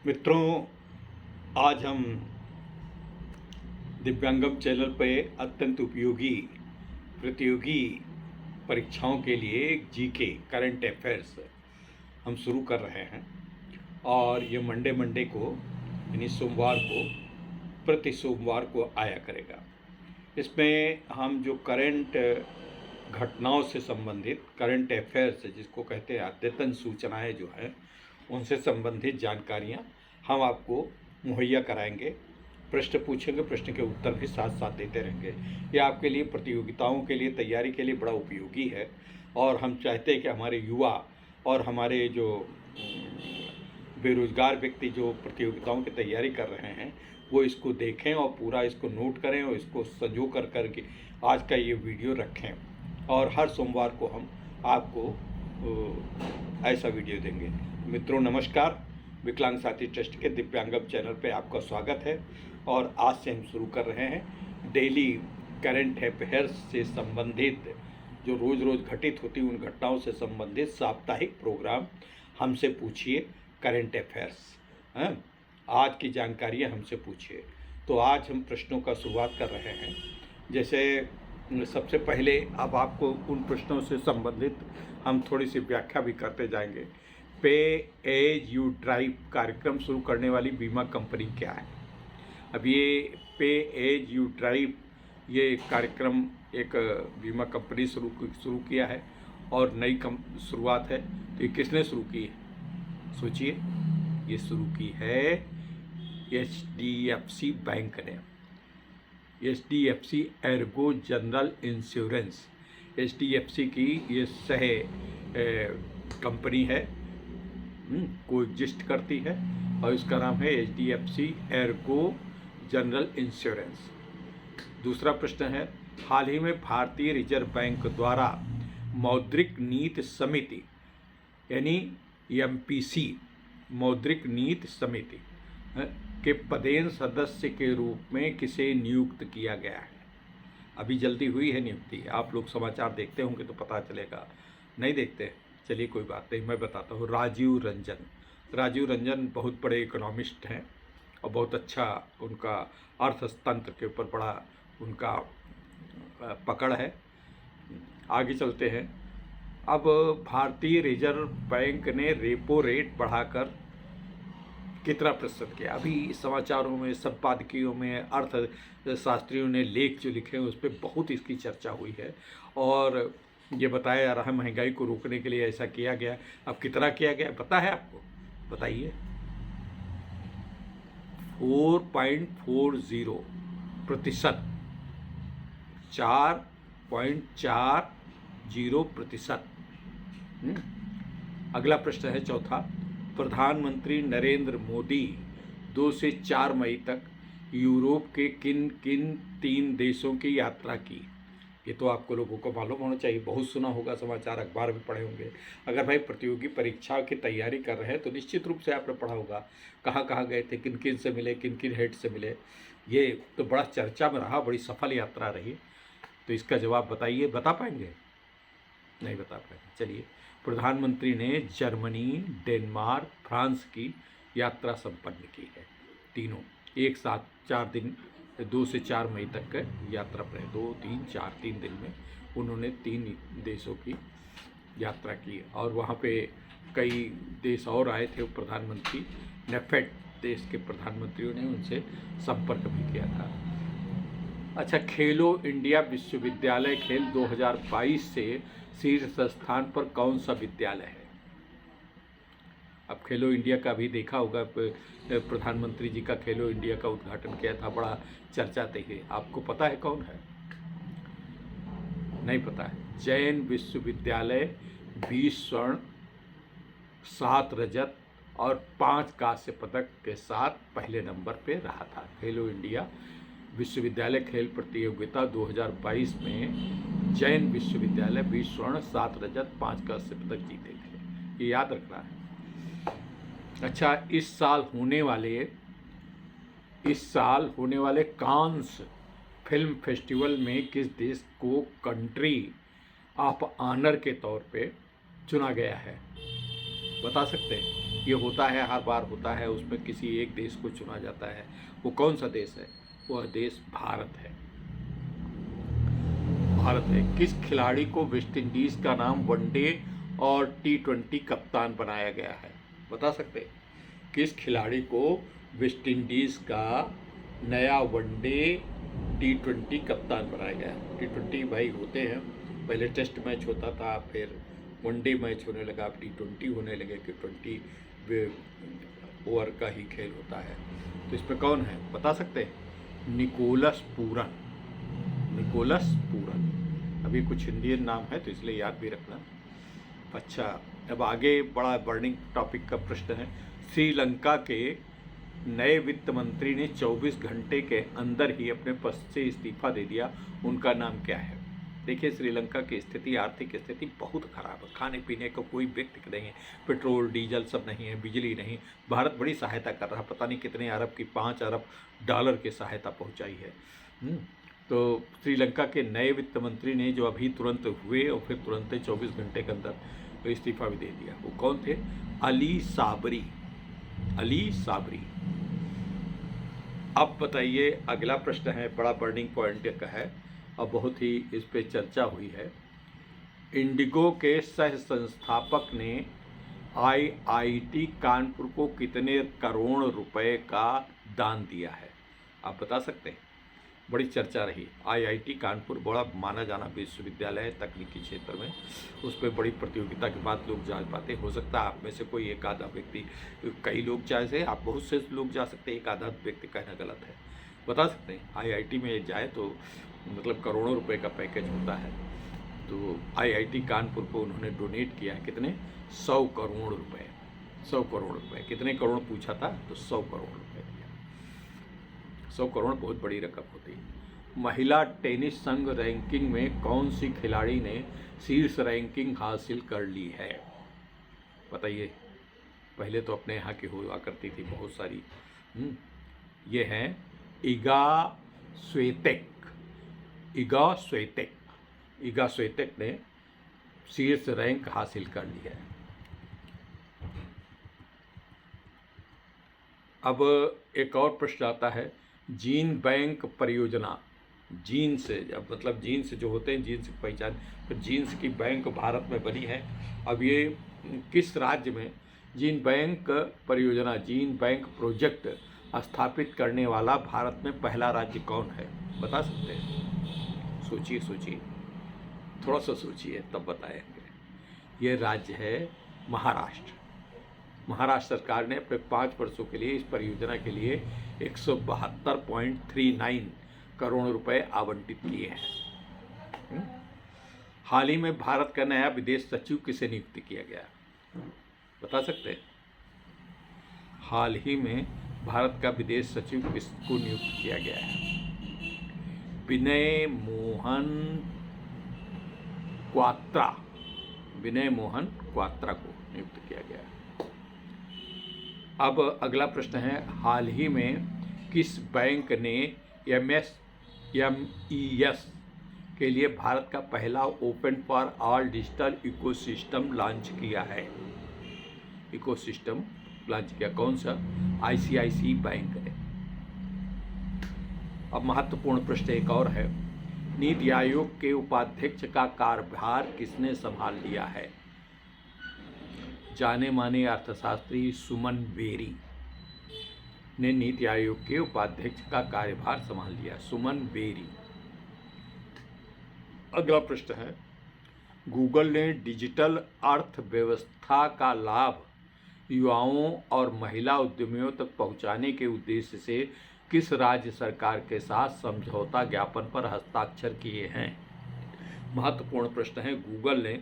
मित्रों, आज हम दिव्यांगम चैनल पे अत्यंत उपयोगी प्रतियोगी परीक्षाओं के लिए जीके करंट अफेयर्स हम शुरू कर रहे हैं। और ये मंडे को यानी सोमवार को प्रति सोमवार को आया करेगा। इसमें हम जो करंट घटनाओं से संबंधित करंट अफेयर्स जिसको कहते हैं अद्यतन सूचनाएं जो हैं उनसे संबंधित जानकारियां हम आपको मुहैया कराएंगे। प्रश्न पूछेंगे, प्रश्न के उत्तर भी साथ साथ देते रहेंगे। ये आपके लिए प्रतियोगिताओं के लिए तैयारी के लिए बड़ा उपयोगी है। और हम चाहते हैं कि हमारे युवा और हमारे जो बेरोजगार व्यक्ति जो प्रतियोगिताओं की तैयारी कर रहे हैं वो इसको देखें और पूरा इसको नोट करें और इसको संजो कर करके आज का ये वीडियो रखें। और हर सोमवार को हम आपको ऐसा वीडियो देंगे। मित्रों नमस्कार, विकलांग साथी ट्रस्ट के दिव्यांगम चैनल पे आपका स्वागत है। और आज से हम शुरू कर रहे हैं डेली करंट अफेयर्स से संबंधित जो रोज़ रोज़ घटित होती उन घटनाओं से संबंधित साप्ताहिक प्रोग्राम हमसे पूछिए करंट अफेयर्स। आज की जानकारियाँ हमसे पूछिए। तो आज हम प्रश्नों का शुरुआत कर रहे हैं। जैसे सबसे पहले अब आपको उन प्रश्नों से संबंधित हम थोड़ी सी व्याख्या भी करते जाएंगे। पे एज यू ड्राइव कार्यक्रम शुरू करने वाली बीमा कंपनी क्या है? अब ये पे एज यू ड्राइव ये कार्यक्रम एक बीमा कंपनी शुरू किया है और नई शुरुआत है। तो ये किसने शुरू की है? सोचिए, ये शुरू की है HDFC बैंक ने। HDFC Ergo general insurance HDFC की ये सह कंपनी है, को एग्जिस्ट करती है और इसका नाम है HDFC एर्गो जनरल इंश्योरेंस। दूसरा प्रश्न है, हाल ही में भारतीय रिजर्व बैंक द्वारा मौद्रिक नीति समिति यानी MPC मौद्रिक नीति समिति के पदेन सदस्य के रूप में किसे नियुक्त किया गया है? अभी जल्दी हुई है नियुक्ति। आप लोग समाचार देखते होंगे तो पता चलेगा, नहीं देखते चलिए कोई बात नहीं, मैं बताता हूँ। राजीव रंजन बहुत बड़े इकोनॉमिस्ट हैं और बहुत अच्छा उनका अर्थतंत्र के ऊपर बड़ा उनका पकड़ है। आगे चलते हैं। अब भारतीय रिजर्व बैंक ने रेपो रेट बढ़ाकर कितना प्रतिशत किया? अभी समाचारों में, संपादकीयों में, अर्थशास्त्रियों ने लेख जो लिखे हैं उस पर बहुत इसकी चर्चा हुई है और ये बताया जा रहा है महंगाई को रोकने के लिए ऐसा किया गया। अब कितना किया गया पता है आपको? बताइए। 4.40%, 4.40%। अगला प्रश्न है चौथा, प्रधानमंत्री नरेंद्र मोदी 2 से 4 मई तक यूरोप के किन किन 3 देशों की यात्रा की? ये तो आपको लोगों को मालूम होना चाहिए, बहुत सुना होगा, समाचार अखबार भी पढ़े होंगे। अगर भाई प्रतियोगी परीक्षा की तैयारी कर रहे हैं तो निश्चित रूप से आपने पढ़ा होगा कहाँ कहाँ गए थे, किन किन से मिले, किन किन हेड से मिले। ये तो बड़ा चर्चा में रहा, बड़ी सफल यात्रा रही। तो इसका जवाब बताइए, बता पाएंगे? नहीं बता पाएंगे। चलिए, प्रधानमंत्री ने जर्मनी, डेनमार्क, फ्रांस की यात्रा संपन्न की है। तीनों एक साथ 4 दिन, 2 से 4 मई तक का यात्रा पर 2, 3, 4 3 दिन में उन्होंने 3 देशों की यात्रा की। और वहाँ पे कई देश और आए थे प्रधानमंत्री। नेफेड देश के प्रधानमंत्रियों ने उनसे संपर्क भी किया था। अच्छा, खेलो इंडिया विश्वविद्यालय खेल 2022 से शीर्ष स्थान पर कौन सा विद्यालय है? अब खेलो इंडिया का भी देखा होगा, प्रधानमंत्री जी का खेलो इंडिया का उद्घाटन किया था, बड़ा चर्चा थी। आपको पता है कौन है? नहीं पता है। जैन विश्वविद्यालय 20 स्वर्ण, 7 रजत और 5 कांस्य पदक के साथ पहले नंबर पे रहा था। खेलो इंडिया विश्वविद्यालय खेल प्रतियोगिता 2022 में जैन विश्वविद्यालय 20 स्वर्ण, 7 रजत, 5 कांस्य पदक जीते थे। ये याद रखना है। अच्छा, इस साल होने वाले कांस फिल्म फेस्टिवल में किस देश को कंट्री ऑफ ऑनर के तौर पे चुना गया है? बता सकते हैं? ये होता है, हर बार होता है, उसमें किसी एक देश को चुना जाता है। वो कौन सा देश है? वह देश भारत है। भारत है। किस खिलाड़ी को वेस्ट इंडीज़ का नाम वनडे और T20 कप्तान बनाया गया है? बता सकते हैं? किस खिलाड़ी को वेस्ट इंडीज़ का नया वनडे T20 कप्तान बनाया गया है? T20 भाई होते हैं, पहले टेस्ट मैच होता था, फिर वनडे मैच होने लगा, अब T20 होने लगे कि 20 ओवर का ही खेल होता है। तो इसमें कौन है बता सकते हैं? Nicholas Pooran. Nicholas Pooran. अभी कुछ इंडियन नाम है तो इसलिए याद भी रखना। अच्छा, अब आगे बड़ा बर्निंग टॉपिक का प्रश्न है। श्रीलंका के नए वित्त मंत्री ने 24 घंटे के अंदर ही अपने पद से इस्तीफा दे दिया। उनका नाम क्या है? देखिए, श्रीलंका की स्थिति, आर्थिक स्थिति बहुत खराब है। खाने पीने का कोई व्यक्ति नहीं है, पेट्रोल डीजल सब नहीं है, बिजली नहीं। भारत बड़ी सहायता कर रहा है, पता नहीं कितने अरब की, 5 अरब डॉलर की सहायता पहुंचाई है। तो श्रीलंका के नए वित्त मंत्री ने जो अभी तुरंत हुए और फिर तुरंत 24 घंटे के अंदर इस्तीफा भी दे दिया। वो कौन थे? अली साबरी। अली साबरी। अब बताइए, अगला प्रश्न है, बड़ा बर्निंग पॉइंट का है और बहुत ही इस पे चर्चा हुई है। इंडिगो के सह संस्थापक ने IIT कानपुर को कितने करोड़ रुपए का दान दिया है? आप बता सकते हैं? बड़ी चर्चा रही। IIT कानपुर बड़ा माना जाना विश्वविद्यालय है तकनीकी क्षेत्र में, उस पर बड़ी प्रतियोगिता के बाद लोग जा पाते। हो सकता है आप में से कोई एक आधा व्यक्ति, कई लोग चाहे से आप बहुत से लोग जा सकते हैं, एक आधा व्यक्ति कहना गलत है। बता सकते हैं? IIT में जाए तो मतलब करोड़ों रुपए का पैकेज होता है। तो IIT कानपुर को उन्होंने डोनेट किया है कितने? 100 करोड़ रुपए। 100 करोड़ रुपए। कितने करोड़ पूछा था? तो 100 करोड़ रुपए दिया। 100 करोड़ बहुत बड़ी रकम होती है। महिला टेनिस संघ रैंकिंग में कौन सी खिलाड़ी ने शीर्ष रैंकिंग हासिल कर ली है? बताइए। पहले तो अपने यहाँ की हुआ करती थी बहुत सारी। ये हैं इगा स्वेतेक। इगा स्वेतेक। इगा स्वेतेक ने शीर्ष रैंक हासिल कर लिया है। अब एक और प्रश्न आता है, जीन बैंक परियोजना। जीन से, अब मतलब जीन्स जो होते हैं, जीन्स की पहचान, तो जीन्स की बैंक भारत में बनी है। अब ये किस राज्य में जीन बैंक परियोजना, जीन बैंक प्रोजेक्ट स्थापित करने वाला भारत में पहला राज्य कौन है? बता सकते हैं? सोचिए सोचिए, थोड़ा सा सोचिए तब बताएंगे। ये राज्य है महाराष्ट्र। महाराष्ट्र सरकार ने अपने 5 वर्षों के लिए इस परियोजना के लिए 172.39 करोड़ रुपए आवंटित किए हैं। हाल ही में भारत का नया विदेश सचिव किसे नियुक्त किया गया? बता सकते हैं? हाल ही में भारत का विदेश सचिव किसको नियुक्त किया गया है? विनय मोहन क्वात्रा। विनय मोहन क्वात्रा को नियुक्त किया गया है। अब अगला प्रश्न है, हाल ही में किस बैंक ने MES के लिए भारत का पहला open for all digital ecosystem launch किया है? इकोसिस्टम लॉन्च किया कौन सा? ICICI बैंक है। अब महत्वपूर्ण प्रश्न एक और है, नीति आयोग के उपाध्यक्ष का कार्यभार किसने संभाल लिया है? जाने माने अर्थशास्त्री सुमन बेरी ने नीति आयोग के उपाध्यक्ष का कार्यभार संभाल लिया। सुमन बेरी। अगला प्रश्न है, गूगल ने डिजिटल अर्थव्यवस्था का लाभ युवाओं और महिला उद्यमियों तक पहुंचाने के उद्देश्य से किस राज्य सरकार के साथ समझौता ज्ञापन पर हस्ताक्षर किए हैं? महत्वपूर्ण प्रश्न है। गूगल ने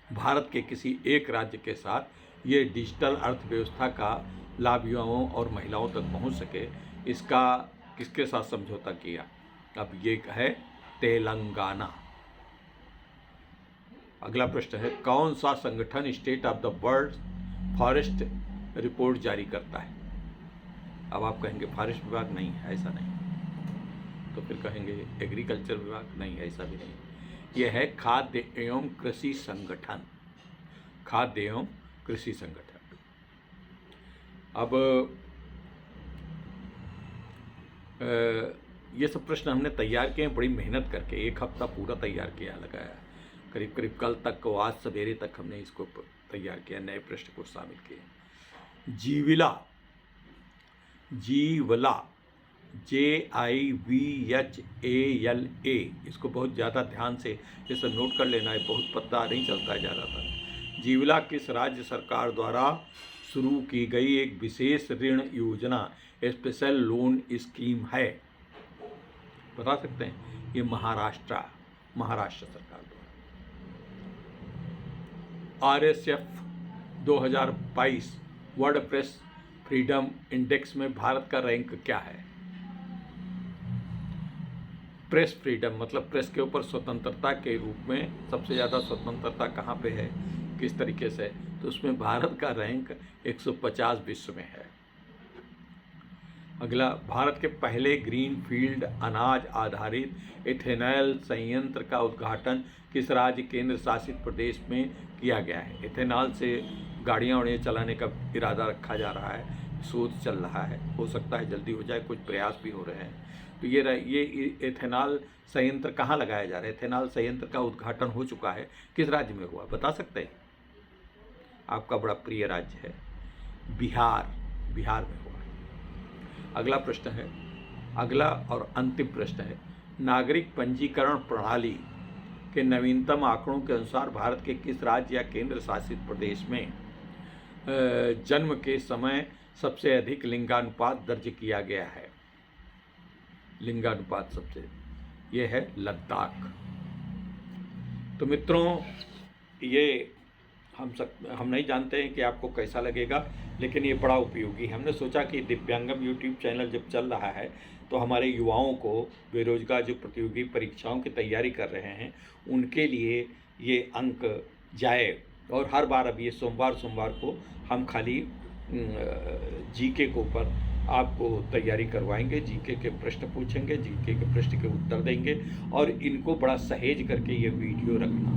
भारत के किसी एक राज्य के साथ ये डिजिटल अर्थव्यवस्था का लाभ युवाओं और महिलाओं तक पहुंच सके, इसका किसके साथ समझौता किया? अब ये है तेलंगाना। अगला प्रश्न है, कौन सा संगठन state of the world forest report जारी करता है? अब आप कहेंगे फॉरेस्ट विभाग, नहीं, ऐसा नहीं। तो फिर कहेंगे एग्रीकल्चर विभाग, नहीं, ऐसा भी नहीं। यह है खाद्य एवं कृषि संगठन। खाद्य एवं कृषि संगठन। अब ये सब प्रश्न हमने तैयार किए हैं बड़ी मेहनत करके, 1 हफ्ता पूरा तैयार किया लगाया, करीब करीब कल तक को, आज सवेरे तक हमने इसको तैयार किया, नए प्रश्न को शामिल किए। जीविला, जीवला, JIVHALA, इसको बहुत ज़्यादा ध्यान से जैसे नोट कर लेना है, बहुत पता नहीं चलता है ज़्यादातर। जीविला किस राज्य सरकार द्वारा शुरू की गई एक विशेष ऋण योजना, स्पेशल लोन स्कीम है? बता सकते हैं? ये महाराष्ट्र सरकार द्वारा। RSF 2022 world press freedom index में भारत का रैंक क्या है? प्रेस फ्रीडम मतलब प्रेस के ऊपर स्वतंत्रता के रूप में सबसे ज़्यादा स्वतंत्रता कहाँ पे है, किस तरीके से, तो उसमें भारत का रैंक 150 विश्व में है। अगला, भारत के पहले ग्रीनफील्ड अनाज आधारित इथेनॉल संयंत्र का उद्घाटन किस राज्य केंद्र शासित प्रदेश में किया गया है? इथेनॉल से गाड़ियाँ वाड़ियाँ चलाने का इरादा रखा जा रहा है, शोध चल रहा है, हो सकता है जल्दी हो जाए, कुछ प्रयास भी हो रहे हैं। तो ये इथेनॉल संयंत्र कहाँ लगाया जा रहा है? इथेनॉल संयंत्र का उद्घाटन हो चुका है, किस राज्य में हुआ बता सकते हैं? आपका बड़ा प्रिय राज्य है बिहार में हुआ। अगला प्रश्न है, अगला और अंतिम प्रश्न है, नागरिक पंजीकरण प्रणाली के नवीनतम आंकड़ों के अनुसार भारत के किस राज्य या केंद्र शासित प्रदेश में जन्म के समय सबसे अधिक लिंगानुपात दर्ज किया गया है? लिंगानुपात सबसे, ये है लद्दाख। तो मित्रों, ये हम नहीं जानते हैं कि आपको कैसा लगेगा, लेकिन ये बड़ा उपयोगी है। हमने सोचा कि दिव्यांगम यूट्यूब चैनल जब चल रहा है तो हमारे युवाओं को, बेरोजगार जो प्रतियोगी परीक्षाओं की तैयारी कर रहे हैं, उनके लिए ये अंक जाए। और हर बार अब ये सोमवार को हम खाली जीके के ऊपर आपको तैयारी करवाएंगे, जीके के प्रश्न पूछेंगे, जीके के प्रश्न के उत्तर देंगे, और इनको बड़ा सहेज करके ये वीडियो रखना।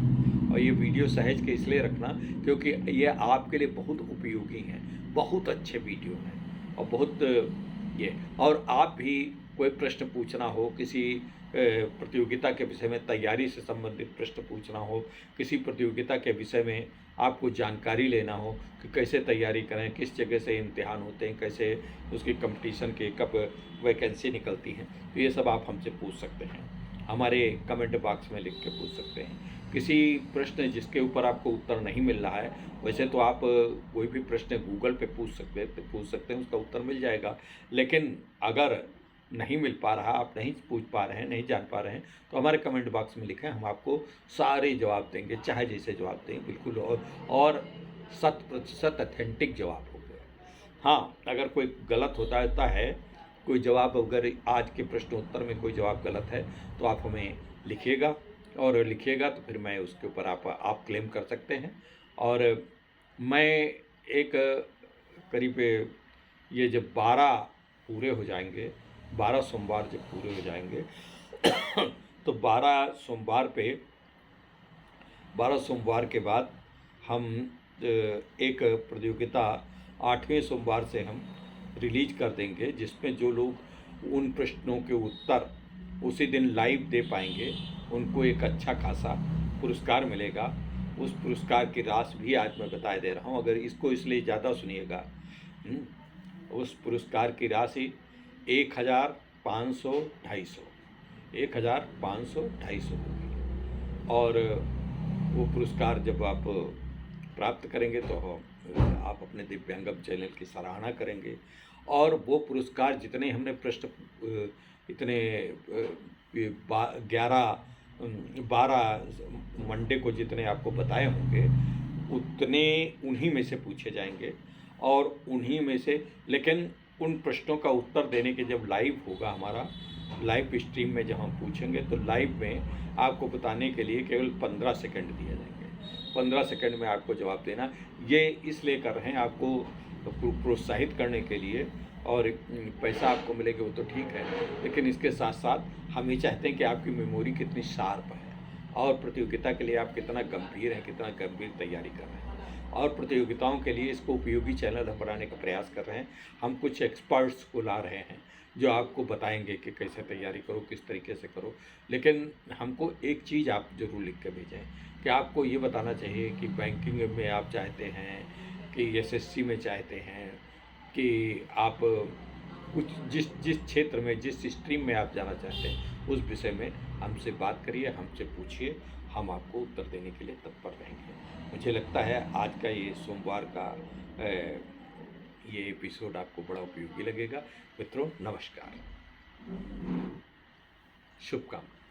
और ये वीडियो सहेज के इसलिए रखना क्योंकि ये आपके लिए बहुत उपयोगी हैं, बहुत अच्छे वीडियो हैं और बहुत ये। और आप भी कोई प्रश्न पूछना हो, किसी प्रतियोगिता के विषय में तैयारी से संबंधित प्रश्न पूछना हो, किसी प्रतियोगिता के विषय में आपको जानकारी लेना हो कि कैसे तैयारी करें, किस जगह से इम्तिहान होते हैं, कैसे उसकी कंपटीशन के कब वैकेंसी निकलती हैं, तो ये सब आप हमसे पूछ सकते हैं, हमारे कमेंट बॉक्स में लिख के पूछ सकते हैं। किसी प्रश्न जिसके ऊपर आपको उत्तर नहीं मिल रहा है, वैसे तो आप कोई भी प्रश्न गूगल पे पूछ सकते हैं, उसका उत्तर मिल जाएगा। लेकिन अगर नहीं मिल पा रहा, आप नहीं पूछ पा रहे हैं, नहीं जान पा रहे हैं, तो हमारे कमेंट बॉक्स में लिखें, हम आपको सारे जवाब देंगे, चाहे जैसे जवाब दें, बिल्कुल और 100% अथेंटिक जवाब होंगे। हाँ, अगर कोई गलत होता है, कोई जवाब अगर आज के प्रश्नोत्तर में कोई जवाब गलत है तो आप हमें लिखिएगा, और लिखिएगा तो फिर मैं उसके ऊपर आप क्लेम कर सकते हैं। और मैं एक करीब ये जब 12 पूरे हो जाएंगे, 12 सोमवार जब पूरे हो जाएंगे तो 12 सोमवार के बाद हम एक प्रतियोगिता 8वें सोमवार से हम रिलीज कर देंगे, जिसमें जो लोग उन प्रश्नों के उत्तर उसी दिन लाइव दे पाएंगे उनको एक अच्छा खासा पुरस्कार मिलेगा। उस पुरस्कार की राशि भी आज मैं बता दे रहा हूँ, अगर इसको इसलिए ज़्यादा सुनिएगा। उस पुरस्कार की राशि 1,500, 250 होगी। और वो पुरस्कार जब आप प्राप्त करेंगे तो आप अपने दिव्यांगम चैनल की सराहना करेंगे। और वो पुरस्कार जितने हमने प्रश्न इतने 12 मंडे को जितने आपको बताए होंगे, उतने उन्हीं में से पूछे जाएंगे। और उन्हीं में से, लेकिन उन प्रश्नों का उत्तर देने के जब लाइव होगा, हमारा लाइव स्ट्रीम में जब हम पूछेंगे, तो लाइव में आपको बताने के लिए केवल 15 सेकंड दिए जाएंगे। 15 सेकंड में आपको जवाब देना। ये इसलिए कर रहे हैं आपको प्रोत्साहित करने के लिए, और पैसा आपको मिलेगा वो तो ठीक है, लेकिन इसके साथ साथ हम ये चाहते हैं कि आपकी मेमोरी कितनी शार्प है और प्रतियोगिता के लिए आप कितना गंभीर हैं, कितना गंभीर तैयारी कर रहे हैं। और प्रतियोगिताओं के लिए इसको उपयोगी चैनल हम बनाने का प्रयास कर रहे हैं। हम कुछ एक्सपर्ट्स को ला रहे हैं जो आपको बताएंगे कि कैसे तैयारी करो, किस तरीके से करो। लेकिन हमको एक चीज़ आप ज़रूर लिख के भेजें कि आपको ये बताना चाहिए कि बैंकिंग में आप चाहते हैं कि एसएससी में चाहते हैं कि आप कुछ जिस जिस क्षेत्र में, जिस स्ट्रीम में आप जाना चाहते हैं, उस विषय में हमसे बात करिए, हमसे पूछिए, हम आपको उत्तर देने के लिए तत्पर रहेंगे। मुझे लगता है आज का ये सोमवार का ये एपिसोड आपको बड़ा उपयोगी लगेगा। मित्रों, नमस्कार, शुभकामनाएं।